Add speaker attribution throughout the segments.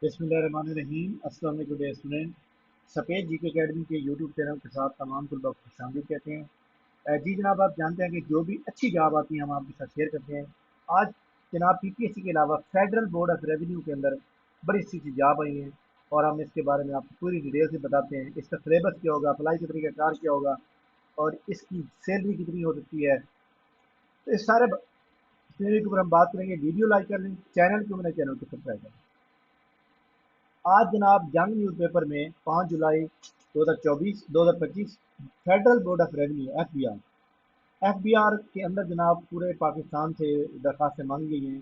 Speaker 1: बिस्मिल्लाहिर्रहमानिर्रहीम। अस्सलाम वालेकुम डियर स्टूडेंट। सफ़ेद जी के अकेडमी के यूट्यूब चैनल के साथ तमाम तलबा को खुशामदीद कहते हैं। जी जनाब, आप जानते हैं कि जो भी अच्छी जॉब आती है हम आपके साथ शेयर करते हैं। आज जनाब पीपीएससी के अलावा फेडरल बोर्ड ऑफ रेवेन्यू के अंदर बड़ी सी सी जॉब आई हैं और हम इसके बारे में आपको पूरी डिटेल से बताते हैं। इसका सिलेबस क्या होगा, अप्लाई का तरीकाकार क्या होगा और इसकी सैलरी कितनी हो सकती है। तो इस सारे स्टोरी के ऊपर हम बात करेंगे। वीडियो लाइक कर लें, चैनल को मेरे चैनल को सब्सक्राइब करें। आज जनाब जंग न्यूज़पेपर में 5 जुलाई 2024-2025 federal board of revenue FBR के अंदर जनाब पूरे पाकिस्तान से दरखास्तें मांगी गई हैं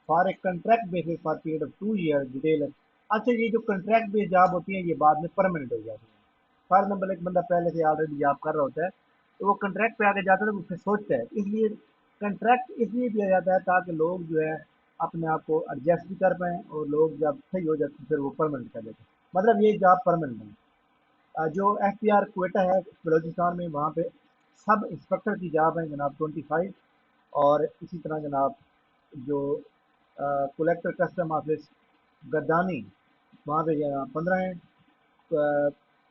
Speaker 1: for a contract basis for period of 2 year detail. अच्छा, ये जो कंट्रैक्ट बेस्ड जॉब होती है ये बाद में परमानेंट हो जाती है। फॉर एग्जाम्पल, एक बंदा पहले से ऑलरेडी जॉब कर रहा होता है तो वो कंट्रैक्ट पे आके जाता है तो उससे सोचता है, इसलिए कंट्रैक्ट इसलिए दिया जाता है ताकि लोग जो है अपने आप को एडजस्ट भी कर पाएँ और लोग जब सही हो जाते हैं फिर वो परमानेंट कर देते हैं। मतलब ये जॉब परमानेंट है। जो एफ पी आर कोयटा है बलोचिस्तान में, वहाँ पे सब इंस्पेक्टर की जॉब है जनाब 25। और इसी तरह जनाब जो कलेक्टर कस्टम ऑफिस गर्दानी, वहाँ पे जनाब 15 है।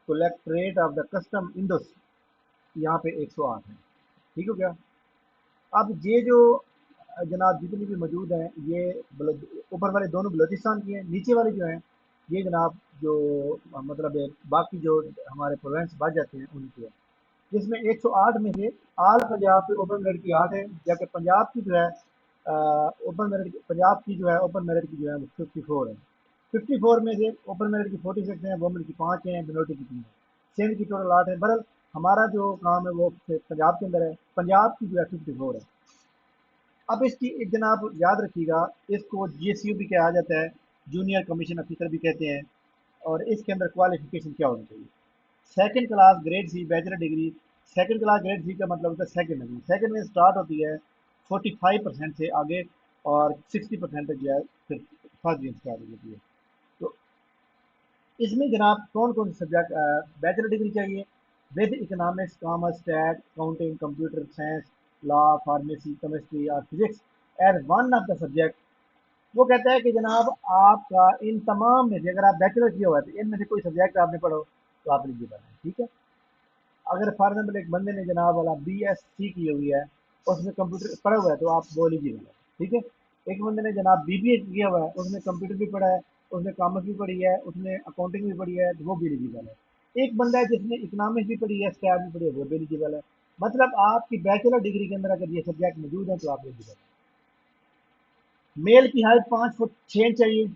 Speaker 1: Collectorate of the custom Indus, यहाँ पे 108 है। ठीक हो गया। अब ये जो जनाब जितनी भी मौजूद हैं ये ऊपर वाले दोनों बलोचिस्तान की हैं, नीचे वाले जो हैं ये जनाब जो मतलब बाकी जो हमारे प्रोवेंस बच जाते हैं उनकी है, जिसमें 108 में से आल पंजाब पे ओपन मेरिट की 8 है, जबकि पंजाब की जो है ओपन मेरिट पंजाब की जो है ओपन मेरिट की जो है वो 54 है। 54 में से ओपन मेरिट की 46 हैं, वोमेन की 5 हैं, मिनोरिटी की 3 है, सेंध की टोटल 8 है। बहरहाल हमारा जो काम है वो पंजाब के अंदर है, पंजाब की जो है 54 है। अब इसकी एक जनाब याद रखिएगा, इसको जीएसयू भी कहा जाता है, जूनियर कमीशन ऑफिसर भी कहते हैं। और इसके अंदर क्वालिफिकेशन क्या होनी चाहिए? Second class grade C bachelor degree. Second class grade C का मतलब होता है सेकंड में, सेकंड में स्टार्ट होती है 45% से आगे और 60% जो है फिर फर्स्ट में स्टार्ट हो जाती है। तो इसमें जनाब कौन कौन से सब्जेक्ट बैचलर डिग्री चाहिए? With economics, commerce, tax, accounting, computer science, law, pharmacy, chemistry और physics as one of the subject. वो कहता है कि जनाब आपका इन तमाम में से अगर आप बैचलर किया हुआ है तो इनमें से कोई सब्जेक्ट आपने पढ़ो तो आप एलिजिबल हैं। ठीक है। अगर फॉर एग्जाम्पल एक बंदे ने जनाब वाला BSc की हुई है, उसमें कंप्यूटर पढ़ा हुआ है तो आप वो एलिजिबल है। ठीक है। एक बंदे ने जनाब BBA किया हुआ है, उसने कंप्यूटर भी पढ़ा है, उसने कॉमर्स भी पढ़ी है, उसने अकाउंटिंग भी पढ़ी है तो वो भी एलिजिबल है। एक बंदा है जिसने इकोनॉमिक्स भी पढ़ी है, स्टैट भी पढ़ी है, वो भी एलिजिबल है। मतलब आपकी बैचलर डिग्री के अंदर अगर ये सब्जेक्ट मौजूद है तो आप एलिजिबल है। मेल की हाइट 5 फुट 6 इंच चाहिए,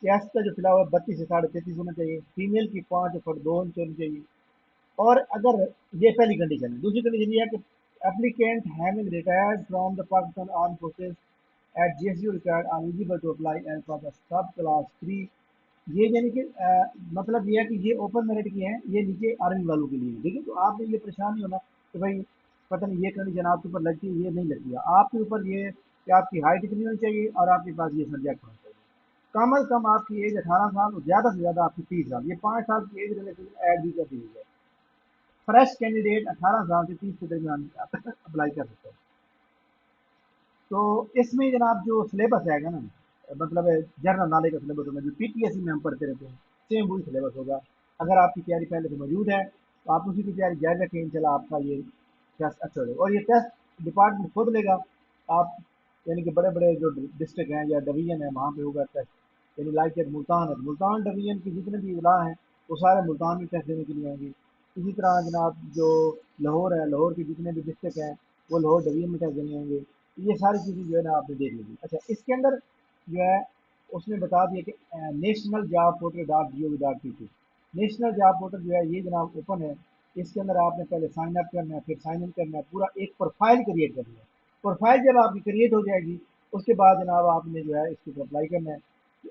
Speaker 1: चेस्ट का जो फिला हुआ 32 से 33.5 होना चाहिए। फीमेल की 5 फुट 2 इंच होनी चाहिए। और अगर ये पहली कंडीशन है, दूसरी कंडीशन ये है कि applicant having retired from the Pakistan arm forces at GSU retired are eligible to apply as for the sub class 3। ये यानी कि मतलब ये है कि ये ओपन मेरिट की हैं, ये नीचे आर्मी वालों के लिए है। ठीक है। तो आपने ये परेशान नहीं होना कि भाई पता नहीं ये कंडीशन आपके ऊपर लगती है ये नहीं लगती है। आपके ऊपर ये कि आपकी हाइट इतनी होनी चाहिए और आपके पास ये सब्जेक्ट होना चाहिए। कम अज कम आपकी एज 18 साल और ज़्यादा से ज़्यादा आपकी 30 साल, ये 5 साल की एज रिलेक्सेशन ऐड भी कर दी गई है। फ्रेश कैंडिडेट 18 साल से 30 के दरमियान अप्लाई कर सकते हैं। तो इसमें जनाब जो सिलेबस आएगा ना, मतलब जनरल नॉलेज का सिलेबस होगा जो पीपीएससी में हम पढ़ते रहते हैं, सेम वही सिलेबस होगा। अगर आपकी तैयारी पहले से मौजूद है तो आप उसी की तैयारी जारी रखें, इंशाल्लाह आपका ये टेस्ट अच्छा होगा। और ये टेस्ट डिपार्टमेंट खुद लेगा। आप यानी कि बड़े बड़े जो डिस्ट्रिक्ट हैं या डिवीजन है वहाँ पे होगा टेस्ट। यानी लाइक मुल्तान है तो मुल्तान डिवीजन के जितने भी इला हैं वो सारे मुल्तान में टेस्ट देने के लिए आएंगे। इसी तरह जनाब जो लाहौर है, लाहौर के जितने भी डिस्ट्रिक्ट हैं वो लाहौर डिवीजन में टेस्ट देने आएंगे। ये सारी चीज़ें जो है ना आपने देख लीजिए। अच्छा, इसके अंदर जो है उसने बता दिया कि national job portal .gov.pt, national job portal जो है ये जनाब ओपन है। इसके अंदर आपने पहले साइन अप करना है, फिर साइन इन करना है, पूरा एक प्रोफाइल क्रिएट करनी है। प्रोफाइल जब आपकी क्रिएट हो जाएगी उसके बाद जनाब आपने जो है इसके ऊपर अप्लाई करना है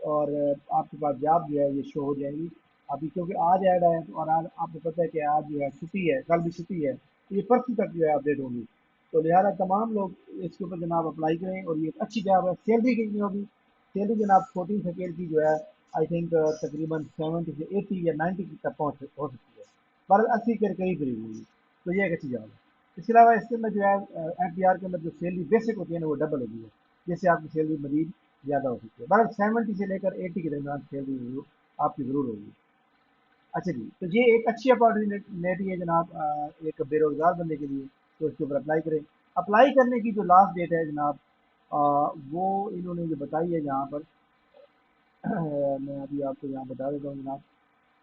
Speaker 1: और आपके पास जॉब जो है ये शो हो जाएगी। अभी क्योंकि आज ऐड आया है और आज आपको पता है कि आज जो है छुट्टी है, कल भी छुट्टी है, तो ये परसों तक जो है अपडेट होगी। तो लिहाजा तमाम लोग इसके ऊपर जनाब अप्लाई करें और ये अच्छी जॉब है। सैलरी कितनी होगी? सैलरी जनाब 14 सेकेंड की जो है आई थिंक तकरीबन 70 से 80 या 90 तक पहुँच हो सकती है, पर 80 के करीब करीब होगी। तो ये एक अच्छी जॉब है। इसके अलावा इसके अंदर जो है FBR के अंदर जो सैलरी बेसिक होती है ना वो डबल होती है, जिससे आपकी सैलरी मजीद ज़्यादा हो सकती है, बहरहाल 70 से लेकर 80 के दरमियान सैलरी ज़रूर आपकी ज़रूर होगी। अच्छा जी, तो ये एक अच्छी अपॉर्चुनिटी है जनाब, एक बेरोज़गार बंदे के लिए, तो इसके ऊपर अप्लाई करें। अप्लाई करने की जो लास्ट डेट है जनाब, वो इन्होंने जो बताई है यहाँ पर, मैं अभी आपको यहाँ बता देता हूँ जनाब,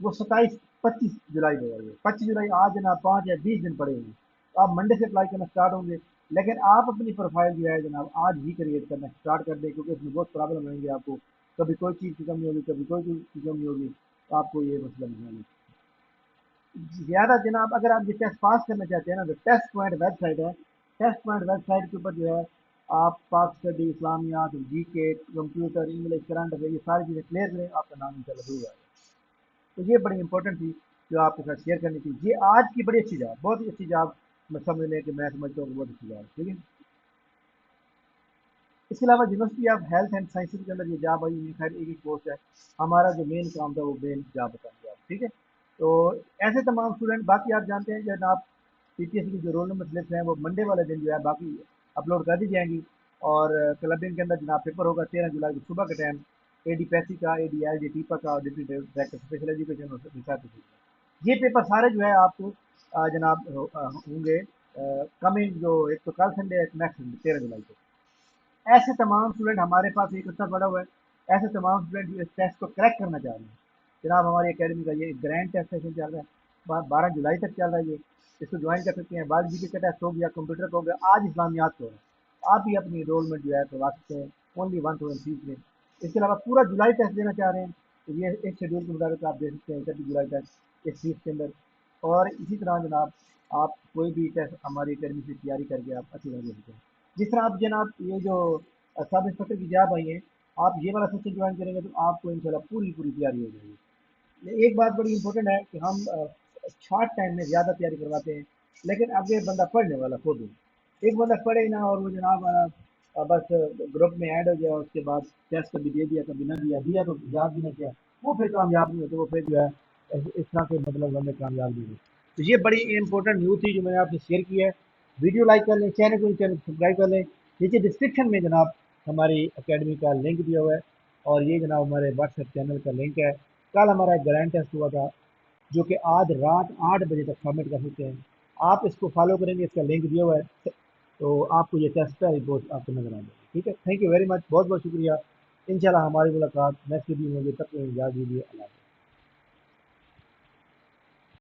Speaker 1: वो 27-25 जुलाई में है। 25 जुलाई आज जनाब 5 या 20 दिन पड़े हुए हैं, तो आप मंडे से अप्लाई करना स्टार्ट होंगे। लेकिन आप अपनी प्रोफाइल जो है जनाब आज ही क्रिएट करना स्टार्ट कर दें, क्योंकि इसमें बहुत प्रॉब्लम आएंगे आपको। कभी कोई चीज़ की कमी होगी, कभी कोई चीज़ की कमी होगी, तो आपको ये मसला नहीं आना। ज़्यादा जनाब अगर आप ये टेस्ट पास करना चाहते हैं ना, तो टेस्ट पॉइंट वेबसाइट है। टेस्ट पॉइंट वेबसाइट के ऊपर जो है आप पाक स्टडी, इस्लामियात, GK, computer, English, current affair, ये सारी चीज़ें क्लियर करें, आपका नाम इंशाल्लाह जरूर आएगा। तो ये बड़ी इंपॉर्टेंट थी जो आपके साथ शेयर करनी थी। ये आज की बड़ी अच्छी जॉब, बहुत ही अच्छी जॉब, मैं समझ लें कि मैं समझता हूँ कि बहुत अच्छी जॉब, ठीक है। इसके अलावा university of health and sciences के अंदर ये जॉब आई हुई है, खैर एक ही पोस्ट है। हमारा जो मेन काम था वो मेन जॉब बताएंगे आप, ठीक है। तो ऐसे तमाम स्टूडेंट, बाकी आप जानते हैं जब आप पीटीएस की जो रोल नंबर स्लिप्स हैं वो मंडे वाले दिन जो है बाकी अपलोड कर दी जाएंगी। और क्लबिंग के अंदर जनाब पेपर होगा 13 जुलाई को सुबह के टाइम, एडी पैसी का, एडी एल डी टीपा का और डिप्टी डायरेक्टर स्पेशल एजुकेशन और रिसर्च का। ये पेपर सारे जो है आपको जनाब होंगे कमिंग, जो एक तो कल संडे है, नेक्स्ट संडे 13 जुलाई को। ऐसे तमाम स्टूडेंट हमारे पास एक अच्छा पड़ा हुआ है, ऐसे तमाम स्टूडेंट जो इस टेस्ट को क्रैक करना चाह रहे हैं। जनाब हमारी एकेडमी का ये ग्रैंड टेस्ट सेशन चल रहा है, 12 जुलाई तक चल रहा है ये। इसको ज्वाइन कर सकते हैं। वर्ल्ड जीके का टेस्ट हो गया, कंप्यूटर का हो गया, आज इस्लामियात को हो रहा है। आप भी अपनी इनरोलमेंट जो है करवा सकते हैं ओनली 1000 फीस में। इसके अलावा पूरा जुलाई टेस्ट देना चाह रहे हैं, तो ये एक शेड्यूल के मुताबिक आप दे सकते हैं 31 जुलाई तक इस फीस के अंदर। और इसी तरह जनाब आप कोई भी टेस्ट हमारी अकेडमी से तैयारी करके आप अच्छी तरह दे सकते हैं। जिस तरह आप जनाब ये जो सब इंस्पेक्टर की जॉब आई है, आप ये वाला सेक्शन ज्वाइन करेंगे तो आपको इंशाल्लाह पूरी पूरी तैयारी हो जाएगी। एक बात बड़ी इंपॉर्टेंट है कि हम शॉर्ट टाइम में ज़्यादा तैयारी करवाते हैं, लेकिन अब ये बंदा पढ़ने वाला खुद है। एक बंदा पढ़े ही ना और वो जनाब बस ग्रुप में ऐड हो गया, उसके बाद टेस्ट कभी दे दिया कभी ना दिया, दिया तो याद भी ना किया, वो फिर कामयाब नहीं होते, वो फिर जो है इस तरह से मतलब हमें कामयाब नहीं हुई। तो ये बड़ी इंपॉर्टेंट न्यूज़ थी जो मैंने आपसे शेयर की है। वीडियो लाइक कर लें, चैनल सब्सक्राइब कर लें। नीचे डिस्क्रिप्शन में जनाब हमारी अकेडमी का लिंक दिया हुआ है, और ये जनाब हमारे व्हाट्सएप चैनल का लिंक है। कल हमारा एक ग्रैंड टेस्ट हुआ था जो कि आज रात 8 बजे तक सबमिट कर सकते हैं। आप इसको फॉलो करेंगे, इसका लिंक दिया हुआ है, तो आपको ये टेस्ट का रिपोर्ट आपको नजर आ जाएगी, ठीक है। थैंक यू वेरी मच, बहुत बहुत शुक्रिया। इंशाल्लाह हमारी मुलाकात नेक्स्ट वीडियो में होगी, तब तक इजाज़त दीजिए, अल्लाह हाफ़िज़।